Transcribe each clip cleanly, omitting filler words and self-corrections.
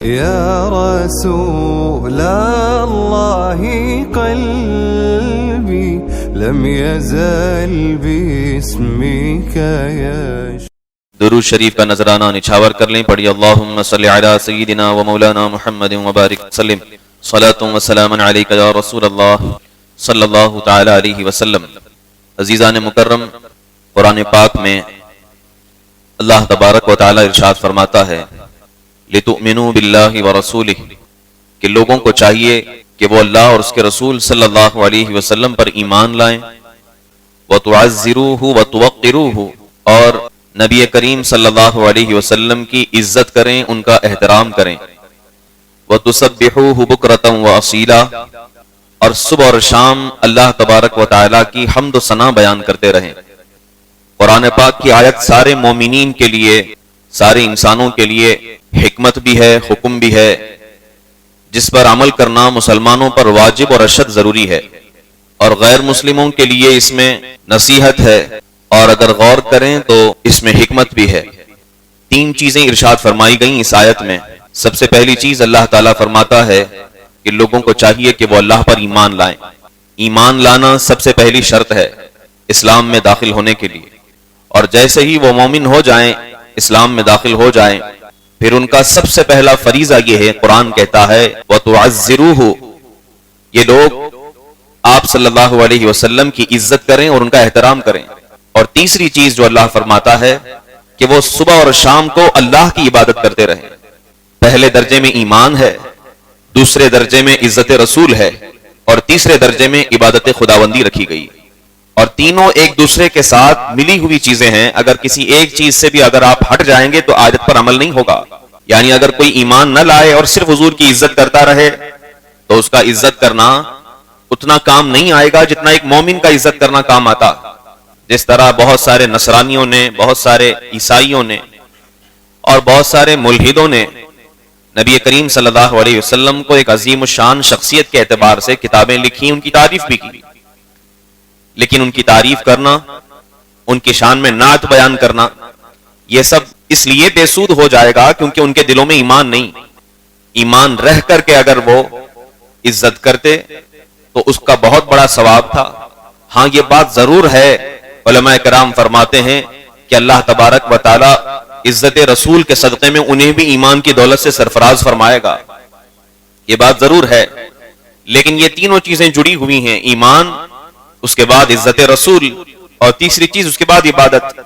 يا رسول الله قلبي لم يزل باسمك يشتاق. درود شریف کا نذرانہ نچھاور کر لیں. پڑھی اللہم صلی علی سیدنا و مولانا محمد وبارک وسلم. صلاۃ و سلام علیک یا رسول اللہ صلی اللہ تعالی علیہ وسلم. عزیزان مکرم، قرآن پاک میں اللہ تبارک و تعالی ارشاد فرماتا ہے لِتُؤْمِنُوا بِاللَّهِ وَرَسُولِهِ کہ لوگوں کو چاہیے کہ وہ اللہ اور اس کے رسول صلی اللہ علیہ وسلم پر ایمان لائیں. وَتُعَزِّرُوهُ وَتُوَقِّرُوهُ اور نبی کریم صلی اللہ علیہ وسلم کی عزت کریں، ان کا احترام کریں. وَتُسَبِّحُوهُ بُكْرَةً وَأَصِيلًا اور صبح اور شام اللہ تبارک و تعالی کی حمد و ثنا بیان کرتے رہیں. قرآن پاک کی آیت سارے مومنین کے لیے، سارے انسانوں کے لیے حکمت بھی ہے، حکم بھی ہے، جس پر عمل کرنا مسلمانوں پر واجب اور اشد ضروری ہے، اور غیر مسلموں کے لیے اس میں نصیحت ہے، اور اگر غور کریں تو اس میں حکمت بھی ہے. تین چیزیں ارشاد فرمائی گئیں اس آیت میں. سب سے پہلی چیز اللہ تعالیٰ فرماتا ہے کہ لوگوں کو چاہیے کہ وہ اللہ پر ایمان لائیں. ایمان لانا سب سے پہلی شرط ہے اسلام میں داخل ہونے کے لیے، اور جیسے ہی وہ مومن ہو جائیں، اسلام میں داخل ہو جائیں، پھر ان کا سب سے پہلا فریضہ یہ ہے، قرآن کہتا ہے وَتُعَزِّرُوهُ یہ لوگ آپ صلی اللہ علیہ وسلم کی عزت کریں اور ان کا احترام کریں. اور تیسری چیز جو اللہ فرماتا ہے کہ وہ صبح اور شام کو اللہ کی عبادت کرتے رہیں. پہلے درجے میں ایمان ہے، دوسرے درجے میں عزت رسول ہے، اور تیسرے درجے میں عبادت خداوندی رکھی گئی. اور تینوں ایک دوسرے کے ساتھ ملی ہوئی چیزیں ہیں. اگر کسی ایک چیز سے بھی اگر آپ ہٹ جائیں گے تو عادت پر عمل نہیں ہوگا. یعنی اگر کوئی ایمان نہ لائے اور صرف حضور کی عزت کرتا رہے تو اس کا عزت کرنا اتنا کام نہیں آئے گا جتنا ایک مومن کا عزت کرنا کام آتا. جس طرح بہت سارے نصرانیوں نے، بہت سارے عیسائیوں نے اور بہت سارے ملحدوں نے نبی کریم صلی اللہ علیہ وسلم کو ایک عظیم الشان شخصیت کے اعتبار سے کتابیں لکھی، ان کی تعریف بھی کی، لیکن ان کی تعریف کرنا، ان کی شان میں نعت بیان کرنا، یہ سب اس لیے بے سود ہو جائے گا کیونکہ ان کے دلوں میں ایمان نہیں. ایمان رہ کر کے اگر وہ عزت کرتے تو اس کا بہت بڑا ثواب تھا. ہاں یہ بات ضرور ہے، علماء کرام فرماتے ہیں کہ اللہ تبارک و تعالی عزت رسول کے صدقے میں انہیں بھی ایمان کی دولت سے سرفراز فرمائے گا. یہ بات ضرور ہے، لیکن یہ تینوں چیزیں جڑی ہوئی ہیں، ایمان، اس کے بعد عزت رسول، اور تیسری چیز اس کے بعد عبادت.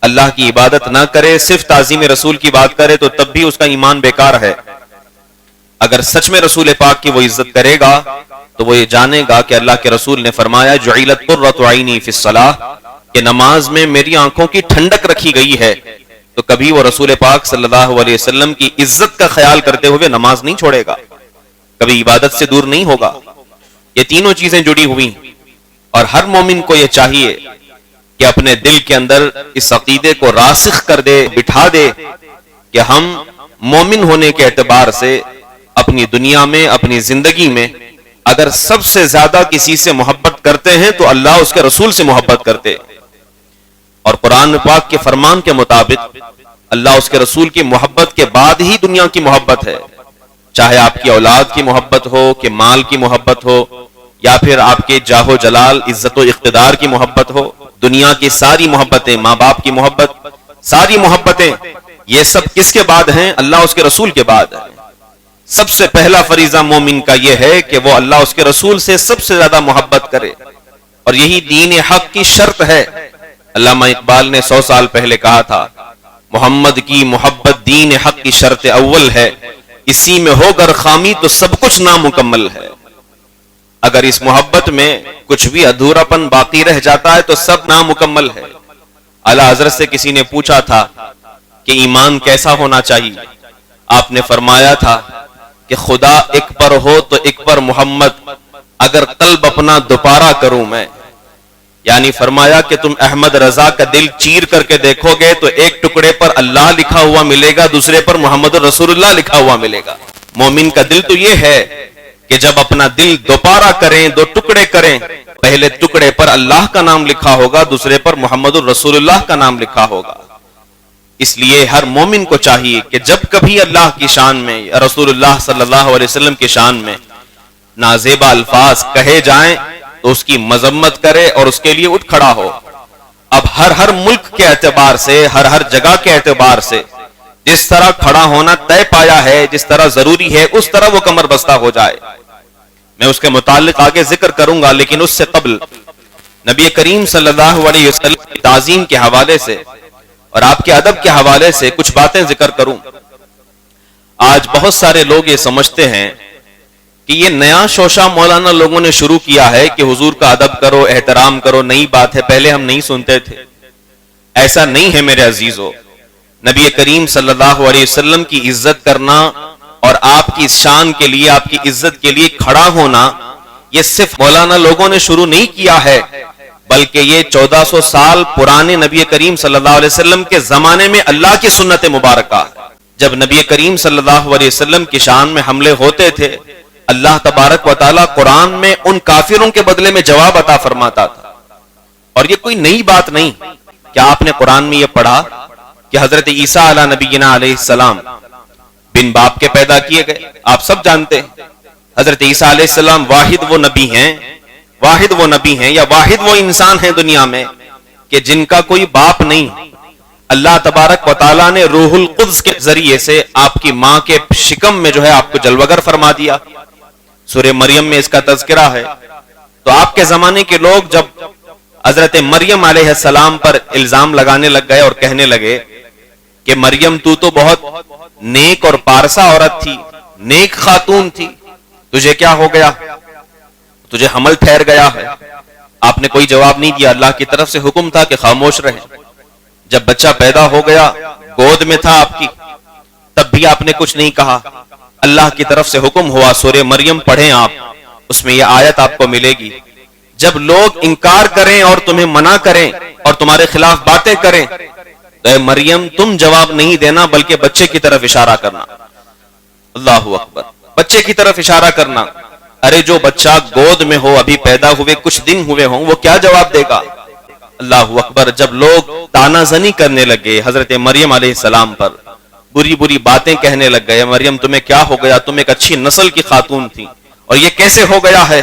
اللہ کی عبادت نہ کرے، صرف تعظیم رسول کی بات کرے تو تب بھی اس کا ایمان بیکار ہے. اگر سچ میں رسول پاک کی وہ عزت کرے گا تو وہ یہ جانے گا کہ اللہ کے رسول نے فرمایا جعلت قرۃ عینی فی الصلاۃ کہ نماز میں میری آنکھوں کی ٹھنڈک رکھی گئی ہے. تو کبھی وہ رسول پاک صلی اللہ علیہ وسلم کی عزت کا خیال کرتے ہوئے نماز نہیں چھوڑے گا، کبھی عبادت سے دور نہیں ہوگا. یہ تینوں چیزیں جڑی ہوئی، اور ہر مومن کو یہ چاہیے کہ اپنے دل کے اندر اس عقیدے کو راسخ کر دے، بٹھا دے کہ ہم مومن ہونے کے اعتبار سے اپنی دنیا میں، اپنی زندگی میں اگر سب سے زیادہ کسی سے محبت کرتے ہیں تو اللہ اس کے رسول سے محبت کرتے. اور قرآن پاک کے فرمان کے مطابق اللہ اس کے رسول کی محبت کے بعد ہی دنیا کی محبت ہے. چاہے آپ کی اولاد کی محبت ہو، کہ مال کی محبت ہو، یا پھر آپ کے جاہ و جلال، عزت و اقتدار کی محبت ہو. دنیا کی ساری محبتیں، ماں باپ کی محبت، ساری محبتیں، یہ سب کس کے بعد ہیں؟ اللہ اس کے رسول کے بعد ہے. سب سے پہلا فریضہ مومن کا یہ ہے کہ وہ اللہ اس کے رسول سے سب سے زیادہ محبت کرے، اور یہی دین حق کی شرط ہے. علامہ اقبال نے 100 سال پہلے کہا تھا محمد کی محبت دین حق کی شرط اول ہے، اسی میں ہو گر خامی تو سب کچھ نامکمل ہے. اگر اس محبت میں کچھ بھی ادھورا پن باقی رہ جاتا ہے تو سب نامکمل ہے. اعلیٰ حضرت سے کسی نے پوچھا تھا کہ ایمان کیسا ہونا چاہیے؟ آپ نے فرمایا تھا کہ خدا ایک پر ہو تو ایک پر محمد، اگر قلب اپنا دوبارہ کروں میں. یعنی فرمایا کہ تم احمد رضا کا دل چیر کر کے دیکھو گے تو ایک ٹکڑے پر اللہ لکھا ہوا ملے گا، دوسرے پر محمد رسول اللہ لکھا ہوا ملے گا. مومن کا دل تو یہ ہے کہ جب اپنا دل دوبارہ کریں، دو ٹکڑے کریں، پہلے ٹکڑے پر اللہ کا نام لکھا ہوگا، دوسرے پر محمد الرسول اللہ کا نام لکھا ہوگا. اس لیے ہر مومن کو چاہیے کہ جب کبھی اللہ کی شان میں یا رسول اللہ صلی اللہ علیہ وسلم کی شان میں نازیبا الفاظ کہے جائیں تو اس کی مذمت کرے اور اس کے لیے اٹھ کھڑا ہو۔ اب ہر ملک کے اعتبار سے، ہر جگہ کے اعتبار سے جس طرح کھڑا ہونا طے پایا ہے، جس طرح ضروری ہے، اس طرح وہ کمر بستہ ہو جائے۔ میں اس کے متعلق آگے ذکر کروں گا، لیکن اس سے قبل نبی کریم صلی اللہ علیہ وسلم کی تعظیم کے حوالے سے اور آپ کے ادب کے حوالے سے کچھ باتیں ذکر کروں۔ آج بہت سارے لوگ یہ سمجھتے ہیں کہ یہ نیا شوشہ مولانا لوگوں نے شروع کیا ہے کہ حضور کا ادب کرو، احترام کرو، نئی بات ہے، پہلے ہم نہیں سنتے تھے۔ ایسا نہیں ہے میرے عزیزو۔ نبی کریم صلی اللہ علیہ وسلم کی عزت کرنا اور آپ کی شان کے لیے، آپ کی عزت کے لیے کھڑا ہونا، یہ صرف مولانا لوگوں نے شروع نہیں کیا ہے، بلکہ یہ 1400 سال پرانے نبی کریم صلی اللہ علیہ وسلم کے زمانے میں اللہ کی سنت مبارکہ۔ جب نبی کریم صلی اللہ علیہ وسلم کی شان میں حملے ہوتے تھے، اللہ تبارک و تعالیٰ قرآن میں ان کافروں کے بدلے میں جواب عطا فرماتا تھا۔ اور یہ کوئی نئی بات نہیں۔ کیا آپ نے قرآن میں یہ پڑھا کہ حضرت عیسیٰ علیہ نبینا علیہ السلام بن باپ کے پیدا کیے گئے؟ آپ سب جانتے ہیں حضرت عیسیٰ علیہ السلام واحد وہ نبی ہیں یا واحد وہ انسان ہیں دنیا میں کہ جن کا کوئی باپ نہیں۔ اللہ تبارک و تعالیٰ نے روح القدس کے ذریعے سے آپ کی ماں کے شکم میں جو ہے آپ کو جلوگر فرما دیا۔ سورہ مریم میں اس کا تذکرہ ہے۔ تو آپ کے زمانے کے لوگ جب حضرت مریم علیہ السلام پر الزام لگانے لگ گئے اور کہنے لگے کہ مریم تو بہت نیک اور پارسا عورت تھی، نیک خاتون تھی، تجھے کیا ہو گیا؟ تجھے حمل ٹھہر گیا ہے۔ آپ نے کوئی جواب نہیں دیا۔ اللہ کی طرف سے حکم تھا کہ خاموش رہیں۔ جب بچہ پیدا ہو گیا، گود میں تھا آپ کی، تب بھی آپ نے کچھ نہیں کہا۔ اللہ کی طرف سے حکم ہوا، سورہ مریم پڑھیں آپ، اس میں یہ آیت آپ کو ملے گی۔ جب لوگ انکار کریں اور تمہیں منع کریں اور تمہارے خلاف باتیں کریں تو اے مریم تم جواب نہیں دینا بلکہ بچے کی طرف اشارہ کرنا۔ اللہ اکبر، بچے کی طرف اشارہ کرنا۔ ارے جو بچہ گود میں ہو، ابھی پیدا ہوئے کچھ دن ہوئے ہوں، وہ کیا جواب دے گا؟ اللہ اکبر۔ جب لوگ تانا زنی کرنے لگے حضرت مریم علیہ السلام پر، بری بری باتیں کہنے لگ گئے، مریم تمہیں کیا ہو گیا؟ تم ایک اچھی نسل کی خاتون تھی اور یہ کیسے ہو گیا ہے؟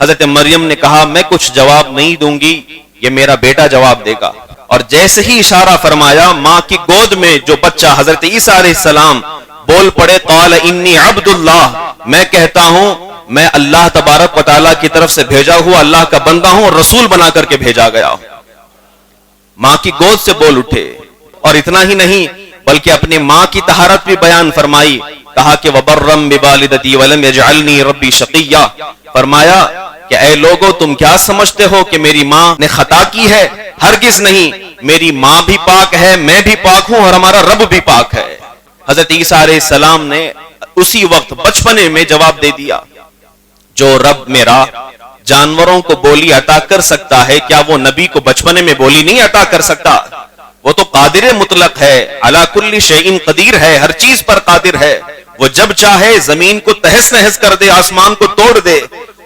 حضرت مریم نے کہا میں کچھ جواب نہیں دوں گی، یہ میرا بیٹا جواب دے گا۔ اور جیسے ہی اشارہ فرمایا، ماں کی گود میں جو بچہ حضرت عیسیٰ علیہ السلام بول پڑے، قال انی عبد اللہ، میں کہتا ہوں میں اللہ تبارک و تعالیٰ کی طرف سے بھیجا ہوا اللہ کا بندہ ہوں اور رسول بنا کر کے بھیجا گیا ہوں۔ ماں کی گود سے بول اٹھے، اور اتنا ہی نہیں بلکہ اپنی ماں کی طہارت بھی بیان فرمائی۔ کہا کہ وَبَرًّا بِوَالِدَتِي وَلَمْ يَجْعَلْنِي رَبِّي شَقِيًّا، فرمایا کہ اے لوگو تم کیا سمجھتے ہو کہ میری ماں نے خطا کی ہے؟ ہرگز نہیں، میری ماں بھی پاک ہے، میں بھی پاک ہوں اور ہمارا رب بھی پاک ہے۔ حضرت عیسیٰ علیہ السلام نے اسی وقت بچپنے میں جواب دے دیا، جو رب میرا جانوروں کو بولی عطا کر سکتا ہے، کیا وہ نبی کو بچپنے میں بولی نہیں عطا کر سکتا؟ وہ تو قادر مطلق ہے، علی کل شیء قدیر ہے، ہر چیز پر قادر ہے۔ وہ جب چاہے زمین کو تہس نہس کر دے، آسمان کو توڑ دے،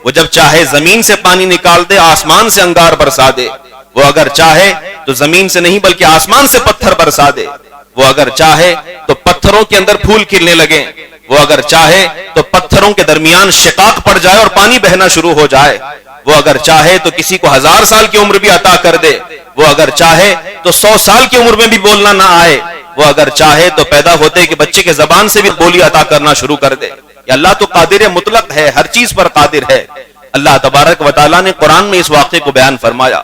وہ جب چاہے زمین سے پانی نکال دے، آسمان سے انگار برسا دے، وہ اگر چاہے تو زمین سے نہیں بلکہ آسمان سے پتھر برسا دے، وہ اگر چاہے تو پتھروں کے اندر پھول کھلنے لگیں، وہ اگر چاہے تو پتھروں کے درمیان شقاق پڑ جائے اور پانی بہنا شروع ہو جائے، وہ اگر چاہے تو کسی کو 1000 سال کی عمر بھی عطا کر دے، وہ اگر چاہے تو 100 سال کی عمر میں بھی بولنا نہ آئے، وہ اگر چاہے تو پیدا ہوتے کہ بچے کے زبان سے بھی بولی عطا کرنا شروع کر دے۔ کہ اللہ تو قادر مطلق ہے، ہر چیز پر قادر ہے۔ اللہ تبارک و تعالیٰ نے قرآن میں اس واقعے کو بیان فرمایا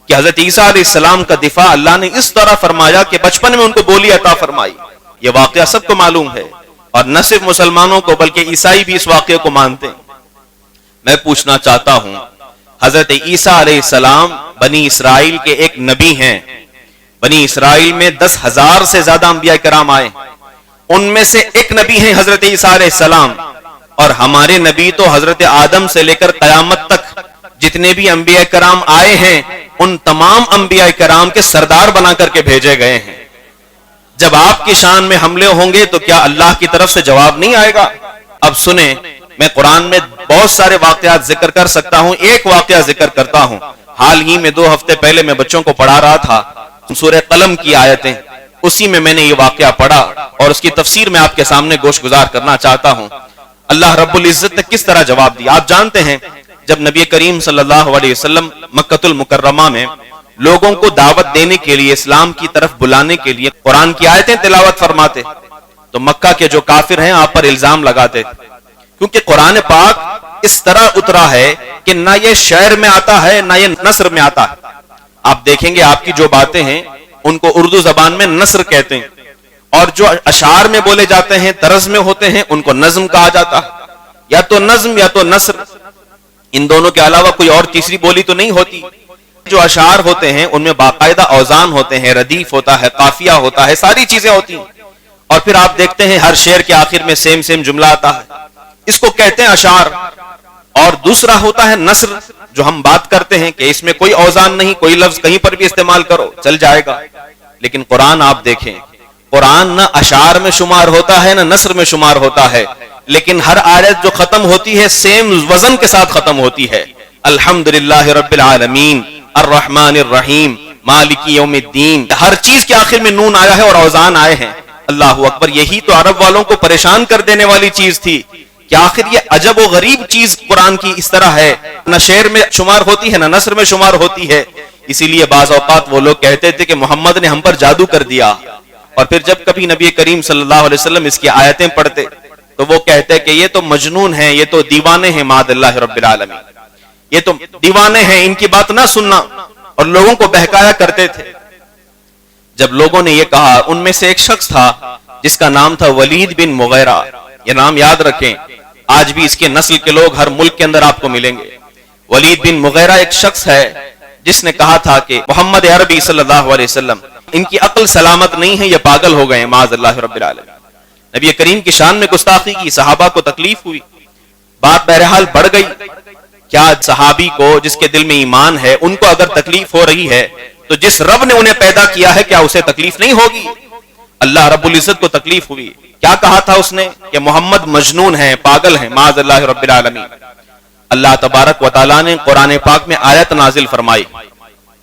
کہ حضرت عیسیٰ علیہ السلام کا دفاع اللہ نے اس طرح فرمایا کہ بچپن میں ان کو بولی عطا فرمائی۔ یہ واقعہ سب کو معلوم ہے، اور نہ صرف مسلمانوں کو بلکہ عیسائی بھی اس واقعے کو مانتے ہیں۔ میں پوچھنا چاہتا ہوں، حضرت عیسیٰ علیہ السلام بنی اسرائیل کے ایک نبی ہیں۔ بنی اسرائیل میں 10,000 سے زیادہ انبیاء کرام آئے، ان میں سے ایک نبی ہیں حضرت عیسیٰ علیہ السلام، اور ہمارے نبی تو حضرت آدم سے لے کر قیامت تک جتنے بھی انبیاء کرام آئے ہیں ان تمام انبیاء کرام کے سردار بنا کر کے بھیجے گئے ہیں۔ جب آپ کی شان میں حملے ہوں گے تو کیا اللہ کی طرف سے جواب نہیں آئے گا؟ اب سنیں، میں قرآن میں بہت سارے واقعات ذکر کر سکتا ہوں، ایک واقعہ ذکر کرتا ہوں۔ حال ہی میں 2 ہفتے پہلے میں بچوں کو پڑھا رہا تھا سورہ قلم کی آیتیں، اسی میں نے یہ واقعہ پڑھا اور اس کی تفسیر میں آپ کے سامنے گوش گزار کرنا چاہتا ہوں. اللہ رب العزت نے کس طرح جواب دیا. آپ جانتے ہیں جب نبی کریم صلی اللہ علیہ وسلم مکۃ المکرمہ میں لوگوں کو دعوت دینے کے لیے، اسلام کی طرف بلانے کے لیے قرآن کی آیتیں تلاوت فرماتے تو مکہ کے جو کافر ہیں آپ پر الزام لگاتے تھے، کیونکہ قرآن پاک اس طرح اترا ہے کہ نہ یہ شعر میں آتا ہے نہ یہ نثر میں آتا ہے. آپ دیکھیں گے آپ کی جو باتیں ہیں ان کو اردو زبان میں نثر کہتے ہیں، اور جو اشعار میں بولے جاتے ہیں، طرز میں ہوتے ہیں، ان کو نظم کہا جاتا ہے. یا تو نظم یا تو نثر، ان دونوں کے علاوہ کوئی اور تیسری بولی تو نہیں ہوتی. جو اشعار ہوتے ہیں ان میں باقاعدہ اوزان ہوتے ہیں، ردیف ہوتا ہے، قافیہ ہوتا ہے، ساری چیزیں ہوتی ہیں. اور پھر آپ دیکھتے ہیں ہر شعر کے آخر میں سیم جملہ آتا ہے، اس کو کہتے ہیں اشعار. اور دوسرا ہوتا ہے نثر، جو ہم بات کرتے ہیں کہ اس میں کوئی اوزان نہیں، کوئی لفظ کہیں پر بھی استعمال کرو چل جائے گا. لیکن قرآن آپ دیکھیں، قرآن نہ اشعار میں شمار ہوتا ہے نہ نثر میں شمار ہوتا ہے، لیکن ہر آیت جو ختم ہوتی ہے سیم وزن کے ساتھ ختم ہوتی ہے. الحمدللہ رب العالمین الرحمن الرحیم مالک یوم الدین. ہر چیز کے آخر میں نون آیا ہے اور اوزان آئے ہیں. اللہ اکبر. یہی تو عرب والوں کو پریشان کر دینے والی چیز تھی کہ آخر یہ عجب و غریب چیز قرآن کی اس طرح ہے، نہ شعر میں شمار ہوتی ہے نہ نثر میں شمار ہوتی ہے. اسی لیے بعض اوقات وہ لوگ کہتے تھے کہ محمد نے ہم پر جادو کر دیا. اور پھر جب کبھی نبی کریم صلی اللہ علیہ وسلم اس کی آیتیں پڑھتے تو وہ کہتے کہ یہ تو مجنون ہیں، یہ تو دیوانے ہیں، معاذ اللہ رب العالمین، یہ تو دیوانے ہیں، ان کی بات نہ سننا. اور لوگوں کو بہکایا کرتے تھے. جب لوگوں نے یہ کہا، ان میں سے ایک شخص تھا جس کا نام تھا ولید بن مغیرہ. یہ نام یاد رکھیں، آج بھی اس کے نسل کے لوگ ہر ملک کے اندر آپ کو ملیں گے. ولید بن مغیرہ ایک شخص ہے جس نے کہا تھا کہ محمد عربی صلی اللہ علیہ وسلم ان کی عقل سلامت نہیں ہے، یہ پاگل ہو گئے، معاذ اللہ رب العالمین. نبی کریم کی شان میں گستاخی کی، صحابہ کو تکلیف ہوئی، بات بہرحال بڑھ گئی. کیا صحابی کو جس کے دل میں ایمان ہے ان کو اگر تکلیف ہو رہی ہے تو جس رب نے انہیں پیدا کیا ہے کیا اسے تکلیف نہیں ہوگی؟ اللہ رب العزت کو تکلیف ہوئی. کیا کہا تھا اس نے کہ محمد مجنون ہے، پاگل ہے، معاذ اللہ رب العالمین. اللہ تبارک و تعالیٰ نے قرآن پاک میں آیت نازل فرمائی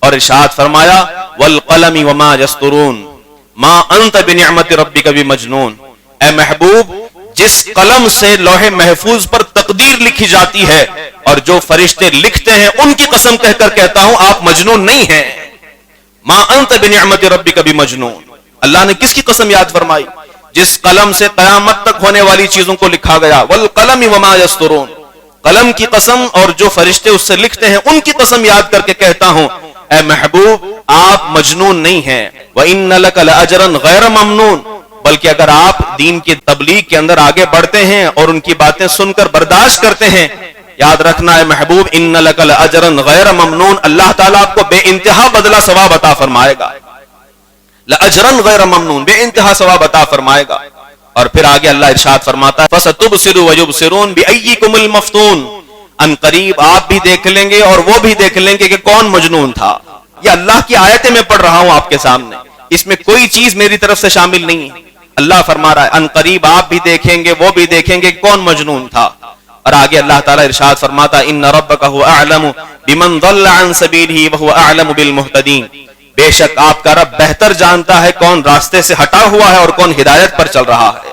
اور ارشاد فرمایا والقلم وما یسطرون ما انت بنعمت ربک بمجنون. اے محبوب، جس قلم سے لوح محفوظ پر تقدیر لکھی جاتی ہے اور جو فرشتے لکھتے ہیں ان کی قسم کہہ کر کہتا ہوں آپ مجنون نہیں ہیں. ما انت بنعمت ربک بمجنون. اللہ نے کس کی قسم یاد فرمائی؟ جس قلم سے قیامت تک ہونے والی چیزوں کو لکھا گیا. والقلم وما یسطرون. قلم کی قسم اور جو فرشتے اس سے لکھتے ہیں ان کی قسم یاد کر کے کہتا ہوں اے محبوب آپ مجنون نہیں ہیں. وَإِنَّ لَكَ لَأَجْرًا غَيْرَ مَمْنُونَ. بلکہ اگر آپ دین کی تبلیغ کے اندر آگے بڑھتے ہیں اور ان کی باتیں سن کر برداشت کرتے ہیں، یاد رکھنا ہے محبوب ان لک لاجرا غیر ممنون، اللہ تعالیٰ آپ کو بے انتہا بدلہ ثواب عطا فرمائے گا. لاجرا غیر ممنون، بے انتہا ثواب عطا فرمائے گا. اور پھر آگے اللہ ارشاد فرماتا ہے فَسَتُبْصِرُ وَيُبْصِرُونَ بِأَيِّكُمُ الْمَفْتُونَ. ان قریب آپ بھی دیکھ لیں گے اور وہ بھی دیکھ لیں گے کہ کون مجنون تھا. یہ اللہ کی آیتیں میں پڑھ رہا ہوں آپ کے سامنے، اس میں کوئی چیز میری طرف سے شامل نہیں ہے. اللہ فرما رہا ہے ان قریب آپ بھی دیکھیں گے وہ بھی دیکھیں گے کون مجنون تھا. اور آگے اللہ تعالیٰ ارشاد فرماتا ان ربک هو اعلم بمن ضل عن سبیلہ وهو اعلم بالمهتدین. بے شک آپ کا رب بہتر جانتا ہے کون راستے سے ہٹا ہوا ہے اور کون ہدایت پر چل رہا ہے.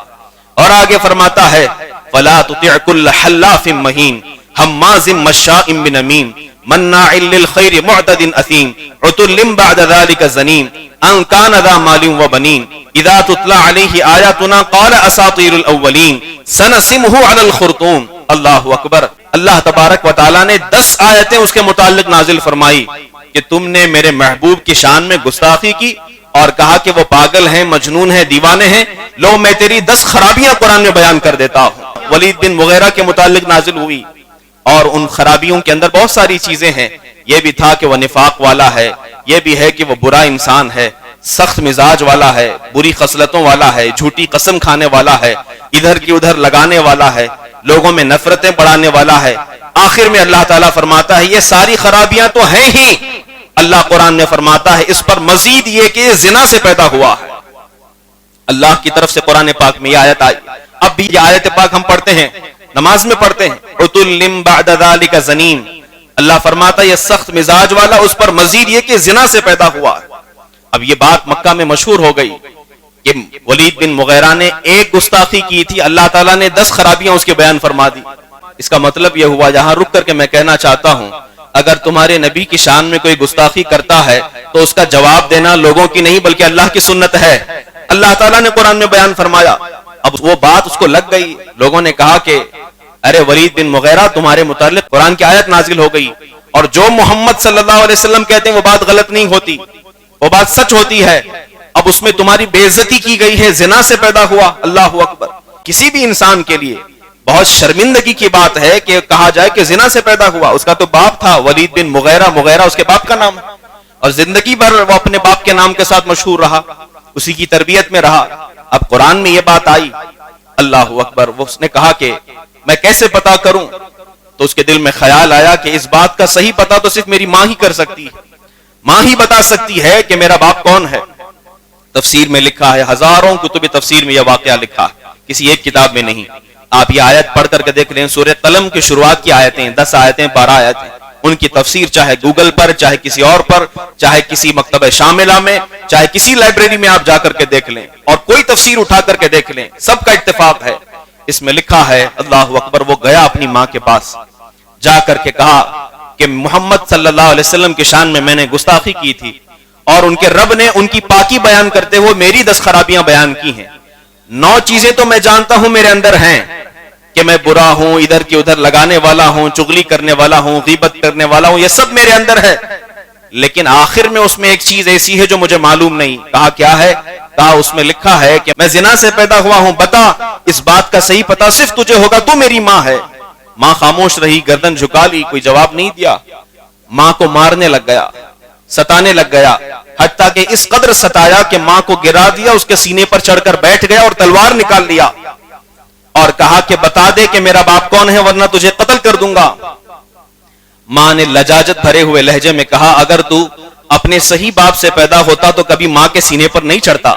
اور آگے فرماتا ہے فلا تطع كل حلاف مہین هماز مشاء بنمیم مناع للخیر معتد اثیم عتل بعد ذلك زنیم ان كان ذا مال وبنین اذا تتلى عليه آیاتنا قال اساطیر الاولین سنسمه على الخرطوم. اللہ اکبر. اللہ تبارک و تعالیٰ نے 10 آیتیں اس کے متعلق نازل فرمائی کہ تم نے میرے محبوب کی شان میں گستاخی کی اور کہا کہ وہ پاگل ہیں، مجنون ہیں، دیوانے ہیں. لو میں تیری 10 خرابیاں قرآن میں بیان کر دیتا ہوں. ولید بن مغیرہ کے متعلق نازل ہوئی اور ان خرابیوں کے اندر بہت ساری چیزیں ہیں. یہ بھی تھا کہ وہ نفاق والا ہے، یہ بھی ہے کہ وہ برا انسان ہے، سخت مزاج والا ہے، بری خصلتوں والا ہے، جھوٹی قسم کھانے والا ہے، ادھر کی ادھر لگانے والا ہے، لوگوں میں نفرتیں بڑھانے والا ہے. آخر میں اللہ تعالیٰ فرماتا ہے یہ ساری خرابیاں تو ہیں ہی، اللہ قرآن میں فرماتا ہے اس پر مزید یہ کہ یہ زنا سے پیدا ہوا ہے. اللہ کی طرف سے قرآن پاک میں یہ آیت آئی. اب بھی یہ آیت پاک ہم پڑھتے ہیں، نماز میں پڑھتے ہیں عتل بعد ذلك زنیم. اللہ فرماتا ہے یہ سخت مزاج والا، اس پر مزید یہ کہ زنا سے پیدا ہوا ہے. اب یہ بات مکہ میں مشہور ہو گئی کہ ولید بن مغیرہ نے ایک گستاخی کی تھی، اللہ تعالیٰ نے 10 خرابیاں اس کے بیان فرما دی۔ اس کا مطلب یہ ہوا، یہاں رک کر کے میں کہنا چاہتا ہوں، اگر تمہارے نبی کی شان میں کوئی گستاخی کرتا ہے تو اس کا جواب دینا لوگوں کی نہیں بلکہ اللہ کی سنت ہے۔ اللہ تعالیٰ نے قرآن میں بیان فرمایا، اب وہ بات اس کو لگ گئی، لوگوں نے کہا کہ ارے ولید بن مغیرہ تمہارے متعلق قرآن کی آیت نازل ہو گئی، اور جو محمد صلی اللہ علیہ وسلم کہتے ہیں وہ بات غلط نہیں ہوتی، وہ بات سچ ہوتی ہے، اب اس میں تمہاری بے عزتی کی گئی ہے، زنا سے پیدا ہوا۔ اللہ اکبر! کسی بھی انسان کے لیے بہت شرمندگی کی بات ہے کہ کہا جائے کہ زنا سے پیدا ہوا۔ اس کا تو باپ تھا ولید بن مغیرہ، مغیرہ اس کے باپ کا نام ہے، اور زندگی بھر وہ اپنے باپ کے نام کے ساتھ مشہور رہا، اسی کی تربیت میں رہا۔ اب قرآن میں یہ بات آئی، اللہ اکبر! وہ اس نے کہا کہ میں کیسے پتا کروں؟ تو اس کے دل میں خیال آیا کہ اس بات کا صحیح پتا تو صرف میری ماں ہی کر سکتی ہے، ماں ہی بتا سکتی ہے کہ میرا باپ کون ہے۔ تفسیر میں لکھا ہے، ہزاروں کتب تفسیر میں یہ واقعہ لکھا ہے، کسی ایک کتاب میں نہیں۔ آپ یہ آیت پڑھ کر کے دیکھ لیں، سورہ قلم کی شروعات کی آیتیں، 10 آیتیں 12 آیتیں، ان کی تفسیر چاہے گوگل پر، چاہے کسی اور پر، چاہے کسی مکتبہ شاملہ میں، چاہے کسی لائبریری میں آپ جا کر کے دیکھ لیں، اور کوئی تفسیر اٹھا کر کے دیکھ لیں، سب کا اتفاق ہے۔ اس میں لکھا ہے، اللہ اکبر! وہ گیا اپنی ماں کے پاس، جا کر کے کہا کہ محمد صلی اللہ علیہ وسلم کی شان میں میں نے گستاخی کی تھی، اور ان کے رب نے ان کی پاکی بیان کرتے ہوئے میری 10 خرابیاں بیان کی ہیں۔ 9 چیزیں تو میں جانتا ہوں میرے اندر ہیں، کہ میں برا ہوں، ادھر کی ادھر لگانے والا ہوں، چغلی کرنے والا ہوں، غیبت کرنے والا ہوں، یہ سب میرے اندر ہے، لیکن آخر میں اس میں ایک چیز ایسی ہے جو مجھے معلوم نہیں۔ کہا کیا ہے؟ کہا اس میں لکھا ہے کہ میں زنا سے پیدا ہوا ہوں، بتا اس بات کا صحیح پتا صرف تجھے ہوگا، تو میری ماں ہے۔ ماں خاموش رہی، گردن جھکا لی، کوئی جواب نہیں دیا۔ ماں کو مارنے لگ گیا، ستانے لگ گیا، حتیٰ کہ اس قدر ستایا کہ ماں کو گرا دیا، اس کے سینے پر چڑھ کر بیٹھ گیا اور تلوار نکال لیا، اور کہا کہ بتا دے کہ میرا باپ کون ہے ورنہ تجھے قتل کر دوں گا۔ ماں نے لجاجت بھرے ہوئے لہجے میں کہا، اگر تو اپنے صحیح باپ سے پیدا ہوتا تو کبھی ماں کے سینے پر نہیں چڑھتا،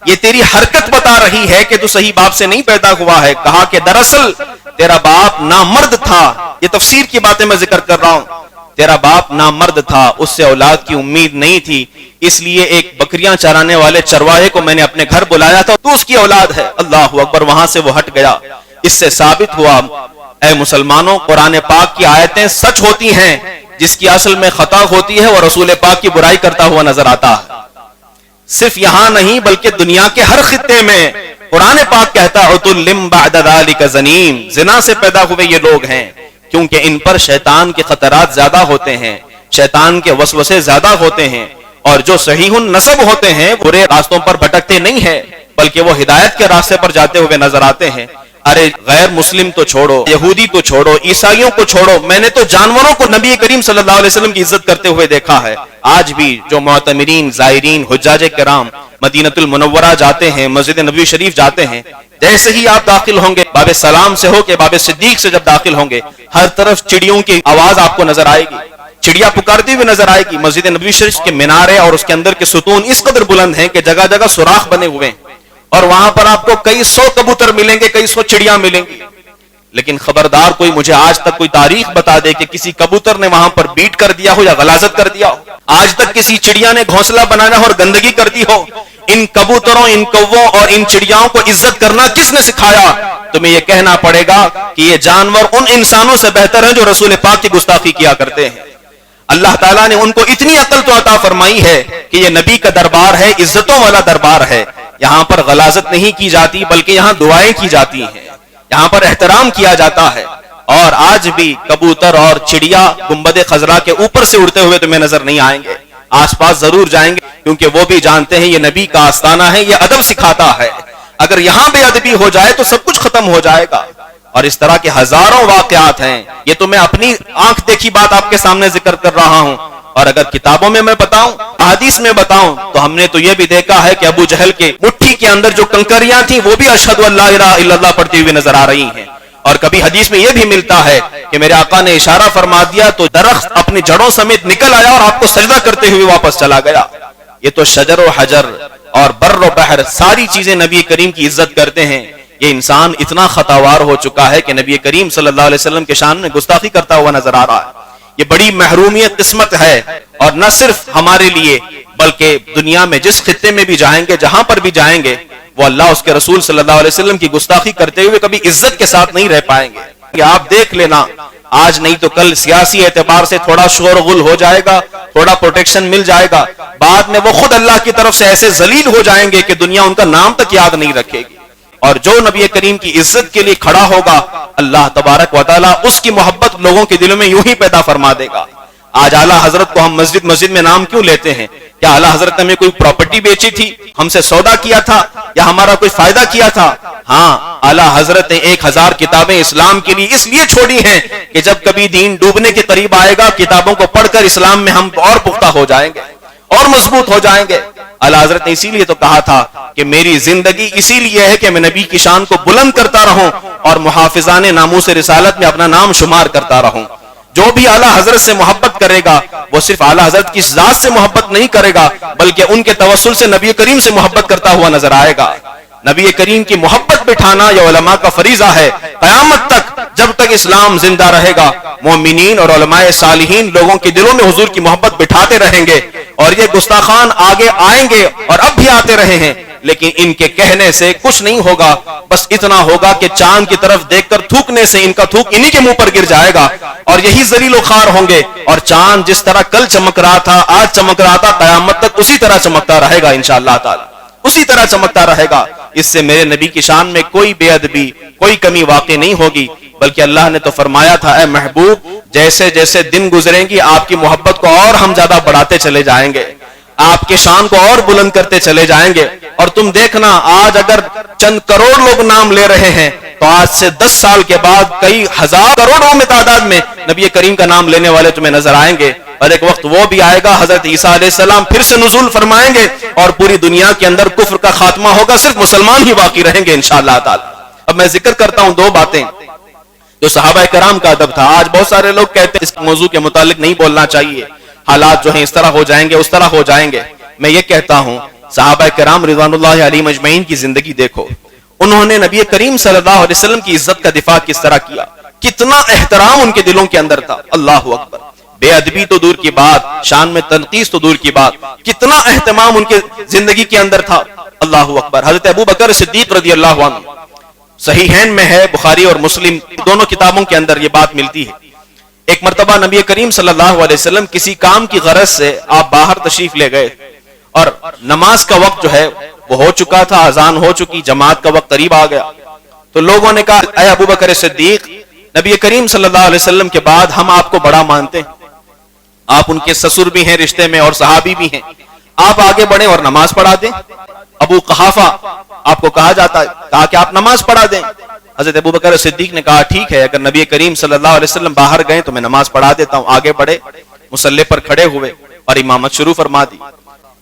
یہ تیری حرکت بتا رہی ہے کہ تو صحیح باپ سے نہیں پیدا ہوا ہے۔ کہا کہ دراصل تیرا باپ نامرد تھا، یہ تفسیر کی باتیں میں ذکر کر رہا ہوں، تیرا باپ نامرد تھا، اس سے اولاد کی امید نہیں تھی، اس لیے ایک بکریاں چرانے والے چرواہے کو میں نے اپنے گھر بلایا تھا، تو اس کی اولاد ہے۔ اللہ اکبر! وہاں سے وہ ہٹ گیا۔ اس سے ثابت ہوا، اے مسلمانوں، قرآن پاک کی آیتیں سچ ہوتی ہیں، جس کی اصل میں خطا ہوتی ہے وہ رسول پاک کی برائی کرتا ہوا نظر آتا ہے۔ صرف یہاں نہیں بلکہ دنیا کے ہر خطے میں قرآن پاک کہتا ہے عُتُلٍّ بَعْدَ ذَلِكَ زَنِيمٍ، زنا سے پیدا ہوئے یہ لوگ ہیں، کیونکہ ان پر شیطان کے خطرات زیادہ ہوتے ہیں، شیطان کے وسوسے زیادہ ہوتے ہیں، اور جو صحیح النسب ہوتے ہیں برے راستوں پر بھٹکتے نہیں ہیں بلکہ وہ ہدایت کے راستے پر جاتے ہوئے نظر آتے ہیں۔ ارے غیر مسلم تو چھوڑو، یہودی تو چھوڑو، عیسائیوں کو چھوڑو، میں نے تو جانوروں کو نبی کریم صلی اللہ علیہ وسلم کی عزت کرتے ہوئے دیکھا ہے۔ آج بھی جو معتمرین، زائرین، حجاج کرام مدینہ المنورہ جاتے ہیں، مسجد نبوی شریف جاتے ہیں، جیسے ہی آپ داخل ہوں گے، باب سلام سے ہو کے باب صدیق سے جب داخل ہوں گے، ہر طرف چڑیوں کی آواز آپ کو نظر آئے گی، چڑیا پکارتی ہوئی نظر آئے گی۔ مسجد نبوی شریف کے مینارے اور اس کے اندر کے ستون اس قدر بلند ہیں کہ جگہ جگہ سوراخ بنے ہوئے ہیں، اور وہاں پر آپ کو کئی 100 کبوتر ملیں گے، کئی 100 چڑیاں ملیں گی، لیکن خبردار کوئی مجھے آج تک کوئی تاریخ بتا دے کہ کسی کبوتر نے وہاں پر بیٹ کر دیا ہو یا غلاظت کر دیا ہو، آج تک کسی چڑیا نے گھونسلہ بنانا اور گندگی کر دی ہو۔ ان کبوتروں، ان کووں اور ان چڑیاؤں کو عزت کرنا کس نے سکھایا؟ تمہیں یہ کہنا پڑے گا کہ یہ جانور ان انسانوں سے بہتر ہیں جو رسول پاک کی گستاخی کیا کرتے ہیں۔ اللہ تعالیٰ نے ان کو اتنی عقل تو عطا فرمائی ہے کہ یہ نبی کا دربار ہے، عزتوں والا دربار ہے، یہاں پر غلاظت نہیں کی جاتی بلکہ یہاں دعائیں کی جاتی ہیں، یہاں پر احترام کیا جاتا ہے۔ اور آج بھی کبوتر اور چڑیا گنبد خضرا کے اوپر سے اڑتے ہوئے تمہیں نظر نہیں آئیں گے، آس پاس ضرور جائیں گے، کیونکہ وہ بھی جانتے ہیں یہ نبی کا آستانہ ہے، یہ ادب سکھاتا ہے۔ اگر یہاں بے ادبی ہو جائے تو سب کچھ ختم ہو جائے گا۔ اور اس طرح کے ہزاروں واقعات ہیں، یہ تو میں اپنی آنکھ دیکھی بات آپ کے سامنے ذکر کر رہا ہوں، اور اگر کتابوں میں بتاؤں، احادیث میں بتاؤں، تو ہم نے تو یہ بھی دیکھا ہے کہ ابو جہل کے مٹھی کے اندر جو کنکریاں تھیں وہ بھی اشہد ان لا الہ الا اللہ پڑھتی ہوئی نظر آ رہی ہیں۔ اور کبھی حدیث میں یہ بھی ملتا ہے کہ میرے آقا نے اشارہ فرما دیا تو درخت اپنی جڑوں سمیت نکل آیا اور آپ کو سجدہ کرتے ہوئے واپس چلا گیا۔ یہ تو شجر و حجر اور بر و بحر ساری چیزیں نبی کریم کی عزت کرتے ہیں۔ یہ انسان اتنا خطاوار ہو چکا ہے کہ نبی کریم صلی اللہ علیہ وسلم کے شان میں گستاخی کرتا ہوا نظر آ رہا ہے۔ یہ بڑی محرومیت قسمت ہے، اور نہ صرف ہمارے لیے بلکہ دنیا میں جس خطے میں بھی جائیں گے، جہاں پر بھی جائیں گے، وہ اللہ اس کے رسول صلی اللہ علیہ وسلم کی گستاخی کرتے ہوئے کبھی عزت کے ساتھ نہیں رہ پائیں گے۔ آپ دیکھ لینا، آج نہیں تو کل سیاسی اعتبار سے تھوڑا شور غل ہو جائے گا، تھوڑا پروٹیکشن مل جائے گا، بعد میں وہ خود اللہ کی طرف سے ایسے ذلیل ہو جائیں گے کہ دنیا ان کا نام تک یاد نہیں رکھے گی۔ اور جو نبی کریم کی عزت کے لیے کھڑا ہوگا، اللہ تبارک و تعالیٰ اس کی محبت لوگوں کے دلوں میں یوں ہی پیدا فرما دے گا۔ آج اعلیٰ حضرت کو ہم مسجد میں نام کیوں لیتے ہیں؟ کیا اعلیٰ حضرت نے ہمیں کوئی پراپرٹی بیچی تھی، ہم سے سودا کیا تھا، یا ہمارا کوئی فائدہ کیا تھا؟ ہاں، اعلیٰ حضرت نے 1000 کتابیں اسلام کے لیے اس لیے چھوڑی ہیں کہ جب کبھی دین ڈوبنے کے قریب آئے گا، کتابوں کو پڑھ کر اسلام میں ہم اور پختہ ہو جائیں گے اور مضبوط ہو جائیں گے۔ اعلیٰ حضرت نے اسی لیے تو کہا تھا کہ میری زندگی اسی لیے ہے کہ میں نبی کی شان کو بلند کرتا رہوں اور محافظان ناموس رسالت میں اپنا نام شمار کرتا رہوں۔ جو بھی اعلیٰ حضرت سے محبت کرے گا، وہ صرف اعلیٰ حضرت کی ذات سے محبت نہیں کرے گا، بلکہ ان کے توسل سے نبی کریم سے محبت کرتا ہوا نظر آئے گا۔ نبی کریم کی محبت بٹھانا یہ علماء کا فریضہ ہے۔ قیامت تک جب تک اسلام زندہ رہے گا، مومنین اور علماء صالحین لوگوں کے دلوں میں حضور کی محبت بٹھاتے رہیں گے، اور یہ گستاخان آگے آئیں گے اور اب بھی آتے رہے ہیں، لیکن ان کے کہنے سے کچھ نہیں ہوگا، بس اتنا ہوگا کہ چاند کی طرف دیکھ کر تھوکنے سے ان کا تھوک انہی کے منہ پر گر جائے گا، اور یہی ذلیل و خوار ہوں گے، اور چاند جس طرح کل چمک رہا تھا، آج چمک رہا تھا، قیامت تک اسی طرح چمکتا رہے گا انشاءاللہ تعالی، اسی طرح چمکتا رہے گا۔ اس سے میرے نبی کی شان میں کوئی بے ادبی، کوئی کمی واقع نہیں ہوگی، بلکہ اللہ نے تو فرمایا تھا، اے محبوب، جیسے جیسے دن گزریں گی آپ کی محبت کو اور ہم زیادہ بڑھاتے چلے جائیں گے، آپ کے شان کو اور بلند کرتے چلے جائیں گے۔ اور تم دیکھنا، آج اگر چند کروڑ لوگ نام لے رہے ہیں تو آج سے 10 سال کے بعد کئی ہزار کروڑوں میں تعداد میں نبی کریم کا نام لینے والے تمہیں نظر آئیں گے، اور ایک وقت وہ بھی آئے گا، حضرت عیسیٰ علیہ السلام پھر سے نزول فرمائیں گے اور پوری دنیا کے اندر کفر کا خاتمہ ہوگا، صرف مسلمان ہی باقی رہیں گے انشاءاللہ تعالی۔ اب میں ذکر کرتا ہوں 2 باتیں جو صحابہ کرام کا ادب تھا۔ آج بہت سارے لوگ کہتے ہیں اس موضوع کے متعلق نہیں بولنا چاہیے، حالات جو ہیں اس طرح ہو جائیں گے، اس طرح ہو جائیں گے۔ میں یہ کہتا ہوں، صحابہ کرام رضوان اللہ علیہم اجمعین کی زندگی دیکھو، انہوں نے نبی کریم صلی اللہ علیہ وسلم کی عزت کا دفاع کس طرح کیا، کتنا احترام ان کے دلوں کے اندر تھا۔ اللہ اکبر، بے ادبی تو دور کی بات، شان میں تنقیص تو دور کی بات، کتنا اہتمام ان کے زندگی کے اندر تھا۔ اللہ اکبر۔ حضرت ابو بکر صدیق رضی اللہ عنہ، صحیحین میں ہے، بخاری اور مسلم دونوں کتابوں کے اندر یہ بات ملتی ہے۔ ایک مرتبہ نبی کریم صلی اللہ علیہ وسلم کسی کام کی غرض سے آپ باہر تشریف لے گئے، اور نماز کا وقت جو ہے وہ ہو چکا تھا، اذان ہو چکی، جماعت کا وقت قریب آ گیا۔ تو لوگوں نے کہا، اے ابو بکر صدیق، نبی کریم صلی اللہ علیہ وسلم کے بعد ہم آپ کو بڑا مانتے ہیں، آپ ان کے سسر بھی ہیں رشتے میں اور صحابی بھی ہیں، آپ آگے بڑھیں اور نماز پڑھا دیں۔ ابو قحافہ آپ کو کہا جاتا ہے، کہا کہ آپ نماز پڑھا دیں۔ حضرت ابو بکر صدیق نے کہا، ٹھیک ہے، اگر نبی کریم صلی اللہ علیہ وسلم باہر گئے تو میں نماز پڑھا دیتا ہوں۔ آگے بڑھے، مصلی پر کھڑے ہوئے اور امامت شروع فرما دی۔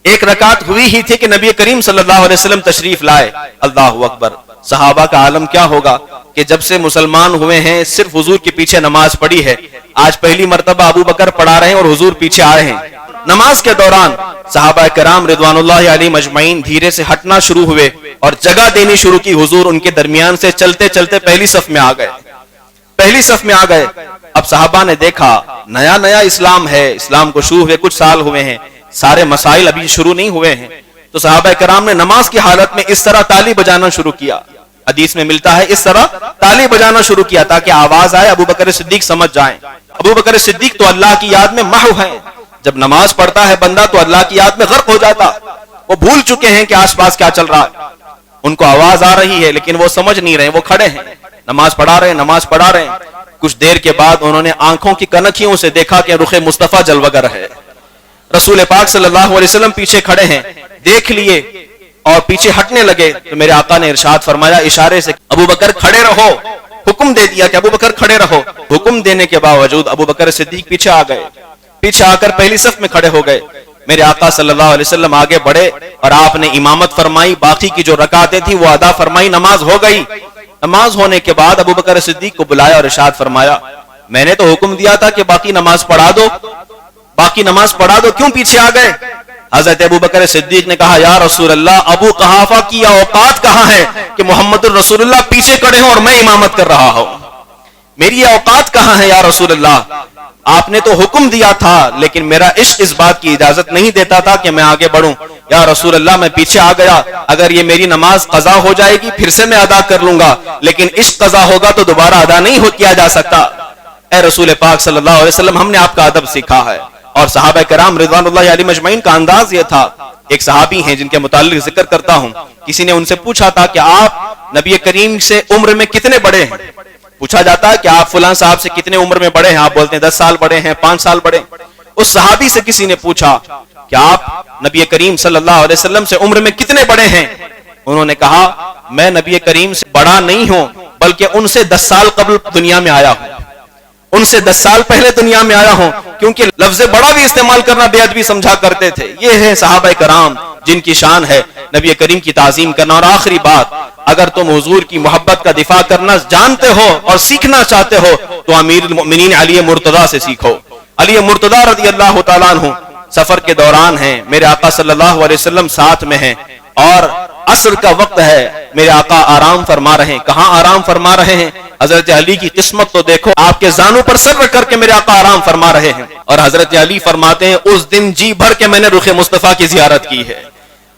1 رکعت ہوئی ہی تھی کہ نبی کریم صلی اللہ علیہ وسلم تشریف لائے۔ اللہ اکبر۔ صحابہ کا عالم کیا ہوگا کہ جب سے مسلمان ہوئے ہیں صرف حضور کے پیچھے نماز پڑھی ہے، آج پہلی مرتبہ ابو بکر پڑھا رہے ہیں اور حضور پیچھے آئے ہیں۔ نماز کے دوران صحابہ کرام رضوان اللہ علیہم اجمعین دھیرے سے ہٹنا شروع ہوئے اور جگہ دینی شروع کی۔ حضور ان کے درمیان سے چلتے چلتے پہلی صف میں آ گئے، پہلی صف میں آ گئے۔ اب صحابہ نے دیکھا نیا نیا اسلام ہے، اسلام کو شروع ہوئے کچھ سال ہوئے ہیں، سارے مسائل ابھی شروع نہیں ہوئے ہیں، تو صحابہ کرام نے نماز کی حالت میں اس طرح تالی بجانا شروع کیا۔ حدیث میں ملتا ہے اس طرح تالی بجانا شروع کیا تاکہ آواز آئے، ابو بکر صدیق سمجھ جائیں۔ ابو بکر صدیق تو اللہ کی یاد میں محو ہیں، جب نماز پڑھتا ہے بندہ تو اللہ کی یاد میں غرق ہو جاتا، وہ بھول چکے ہیں کہ آس پاس کیا چل رہا ہے۔ ان کو آواز آ رہی ہے لیکن وہ سمجھ نہیں رہے، وہ کھڑے ہیں، نماز پڑھا رہے ہیں، نماز پڑھا رہے ہیں۔ کچھ دیر کے بعد انہوں نے آنکھوں کی کنکھیوں سے دیکھا کہ رخ مصطفیٰ جلوگر ہے، رسول پاک صلی اللہ علیہ وسلم پیچھے کھڑے ہیں، دیکھ لیے اور پیچھے ہٹنے لگے تو میرے آقا نے ارشاد فرمایا اشارے سے، ابو بکر کھڑے رہو، حکم دے دیا کہ ابو بکر کھڑے رہو۔ حکم دینے کے باوجود ابو بکر صدیق پیچھے آ گئے، پیچھے آ کر پہلی صف میں کھڑے ہو گئے۔ میرے آقا صلی اللہ علیہ وسلم آگے بڑھے اور آپ نے امامت فرمائی، باقی کی جو رکعتیں تھیں وہ ادا فرمائی، نماز ہو گئی۔ نماز ہونے کے بعد ابو بکر صدیق کو بلایا اور ارشاد فرمایا، میں نے تو حکم دیا تھا کہ باقی نماز پڑھا دو، باقی نماز پڑھا دو، کیوں پیچھے آ گئے؟ حضرت ابو بکر صدیق نے کہا، یا رسول اللہ، ابو قحافہ کی اوقات کہاں ہے کہ محمد الرسول اللہ پیچھے کھڑے ہوں اور میں امامت کر رہا ہوں؟ میری اوقات کہاں ہے یا رسول اللہ؟ آپ نے تو حکم دیا تھا لیکن میرا عشق اس بات کی اجازت نہیں دیتا تھا کہ میں آگے بڑھوں. یا رسول اللہ میں پیچھے آ گیا, اگر یہ میری نماز قضا ہو جائے گی پھر سے میں ادا کر لوں گا, لیکن عشق قضا ہوگا تو دوبارہ ادا نہیں کیا جا سکتا. اے رسول پاک صلی اللہ علیہ وسلم, ہم نے آپ کا ادب سیکھا ہے. اور صحابہ کرام رضوان اللہ علیہم اجمعین کا انداز یہ تھا. ایک صحابی ہیں جن کے متعلق ذکر کرتا ہوں, کسی نے ان سے پوچھا تھا کہ آپ نبی کریم سے عمر میں کتنے بڑے ہیں. پوچھا جاتا ہے کہ آپ فلاں صاحب سے کتنے عمر میں بڑے ہیں, آپ بولتے ہیں 10 سال بڑے ہیں, 5 سال بڑے. اس صحابی سے کسی نے پوچھا کہ آپ نبی کریم صلی اللہ علیہ وسلم سے عمر میں کتنے بڑے ہیں. انہوں نے کہا میں نبی کریم سے بڑا نہیں ہوں بلکہ ان سے 10 سال قبل دنیا میں آیا ہوں, ان سے 10 سال پہلے دنیا میں آیا ہوں, کیونکہ لفظ بڑا بھی استعمال کرنا بے ادبی سمجھا کرتے تھے. یہ ہے صحابہ کرام جن کی شان ہے نبی کریم کی تعظیم کرنا. اور آخری بات, اگر تم حضور کی محبت کا دفاع کرنا جانتے ہو اور سیکھنا چاہتے ہو تو امیر المؤمنین علی مرتضیٰ سے سیکھو. علی مرتضیٰ رضی اللہ تعالیٰ عنہ سفر کے دوران ہیں, میرے آقا صلی اللہ علیہ وسلم ساتھ میں ہیں اور عصر کا وقت ہے, میرے آقا آرام فرما رہے ہیں. کہاں آرام فرما رہے ہیں؟ حضرت علی کی قسمت تو دیکھو, آپ کے زانوں پر سر رکھ کر کے میرے آقا آرام فرما رہے ہیں. اور حضرت علی فرماتے ہیں اس دن جی بھر کے میں نے رخ مصطفیٰ کی زیارت کی ہے.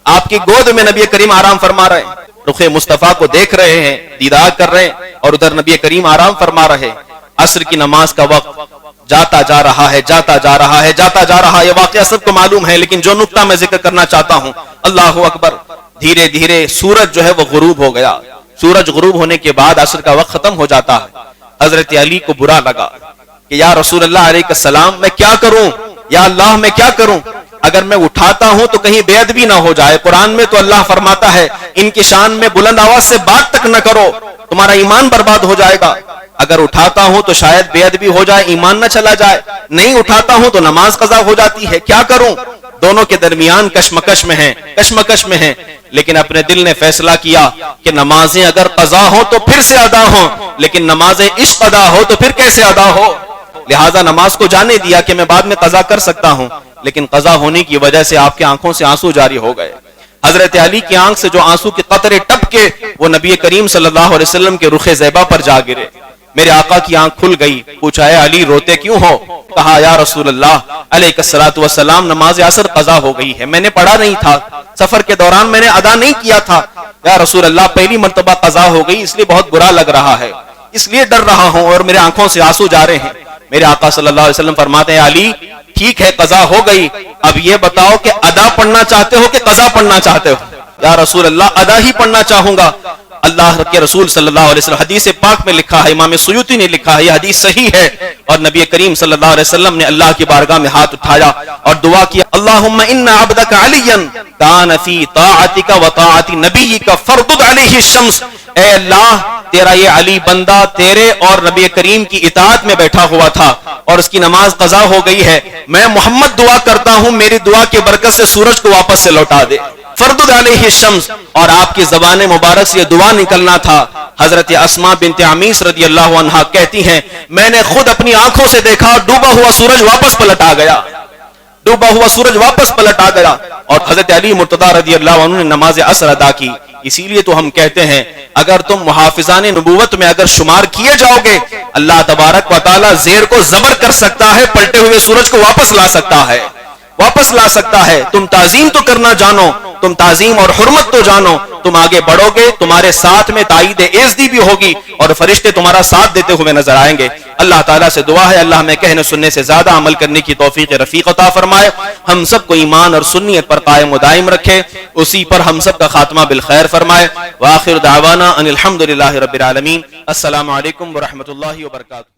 آپ کی گود میں نبی کریم آرام فرما رہے ہیں, رخ مصطفیٰ کو دیکھ رہے ہیں, دیدار کر رہے ہیں, اور ادھر نبی کریم آرام فرما رہے. عصر کی نماز کا وقت جاتا جا رہا ہے, جاتا جا رہا ہے, جاتا جا رہا ہے. یہ واقعہ سب کو معلوم ہے, لیکن جو نقطہ میں ذکر کرنا چاہتا ہوں, اللہ اکبر, دھیرے دھیرے سورج جو ہے وہ غروب ہو گیا. سورج غروب ہونے کے بعد عصر کا وقت ختم ہو جاتا ہے. حضرت علی کو برا لگا کہ یا رسول اللہ علیہ السلام میں کیا کروں, یا اللہ میں کیا کروں, اگر میں اٹھاتا ہوں تو کہیں بے ادبی نہ ہو جائے. قرآن میں تو اللہ فرماتا ہے ان کی شان میں بلند آواز سے بات تک نہ کرو, تمہارا ایمان برباد ہو جائے گا. اگر اٹھاتا ہوں تو شاید بے ادبی ہو جائے, ایمان نہ چلا جائے, نہیں اٹھاتا ہوں تو نماز قضا ہو جاتی ہے, کیا کروں. دونوں کے درمیان کشمکش میں ہیں, لیکن اپنے دل نے فیصلہ کیا کہ نمازیں اگر قضا ہو تو پھر سے ادا ہو, لیکن نمازیں عشق ادا ہو تو پھر کیسے ادا ہو. لہٰذا نماز کو جانے دیا کہ میں بعد میں قضا کر سکتا ہوں, لیکن قضا ہونے کی وجہ سے آپ کی آنکھوں سے آنسو جاری ہو گئے. حضرت علی کی آنکھ سے جو آنسو کے قطرے ٹپ کے وہ نبی کریم صلی اللہ علیہ وسلم کے رخ زیبا پر جا گرے. میرے آقا کی آنکھ کھل گئی. پوچھا اے علی روتے کیوں ہو؟ کہا یا رسول اللہ علیہ الصلوۃ والسلام نماز عصر قضا ہو گئی ہے, میں نے پڑھا نہیں تھا, سفر کے دوران میں نے ادا نہیں کیا تھا. یا رسول اللہ پہلی مرتبہ قضا ہو گئی, اس لیے بہت برا لگ رہا ہے, اس لیے ڈر رہا ہوں اور میرے آنکھوں سے آنسو جا رہے ہیں. میرے آقا صلی اللہ علیہ وسلم فرماتے ہیں علی ٹھیک ہے قضا ہو گئی, اب یہ بتاؤ کہ ادا پڑھنا چاہتے ہو کہ قضا پڑھنا چاہتے ہو؟ یا رسول اللہ ادا ہی پڑھنا چاہوں گا. اللہ کے رسول صلی اللہ علیہ وسلم, حدیث پاک میں لکھا ہے, امام سیوطی نے لکھا ہے, یہ حدیث صحیح ہے, اور نبی کریم صلی اللہ علیہ وسلم نے اللہ کی بارگاہ میں ہاتھ اٹھایا اور دعا کیا, اللہم ان عبدک علیا کان فی طاعتک و طاعت نبیک فردد علیہ الشمس. اے اللہ تیرا یہ علی بندہ تیرے اور نبی کریم کی اطاعت میں بیٹھا ہوا تھا اور اس کی نماز قضا ہو گئی ہے, میں محمد دعا کرتا ہوں میری دعا کی برکت سے سورج کو واپس سے لوٹا دے. فردد علیہ الشمس. اور آپ کی زبان مبارک سے یہ دعا نکلنا تھا. حضرت اسماء بنت عمیس رضی اللہ عنہا کہتی ہیں میں نے خود اپنی آنکھوں سے دیکھا ڈوبا ہوا سورج واپس پلٹ آ گیا, ڈوبا ہوا سورج واپس پلٹ آ گیا. اور حضرت علی مرتضیٰ رضی اللہ عنہ نے نماز عصر ادا کی. اسی لیے تو ہم کہتے ہیں اگر تم محافظان نبوت میں اگر شمار کیے جاؤ گے, اللہ تبارک و تعالی زیر کو زبر کر سکتا ہے, پلٹے ہوئے سورج کو واپس لا سکتا ہے, واپس لا سکتا ہے. تم تعظیم تو کرنا جانو, تم تعظیم اور حرمت تو جانو, تم آگے بڑھو گے, تمہارے ساتھ میں تائید عزدی بھی ہوگی اور فرشتے تمہارا ساتھ دیتے ہوئے نظر آئیں گے. اللہ تعالیٰ سے دعا ہے اللہ ہمیں کہنے سننے سے زیادہ عمل کرنے کی توفیق رفیق عطا فرمائے, ہم سب کو ایمان اور سنیت پر قائم و دائم رکھے, اسی پر ہم سب کا خاتمہ بالخیر فرمائے. وآخر دعوانا ان الحمدللہ رب العالمین. السلام علیکم ورحمۃ اللہ وبرکاتہ.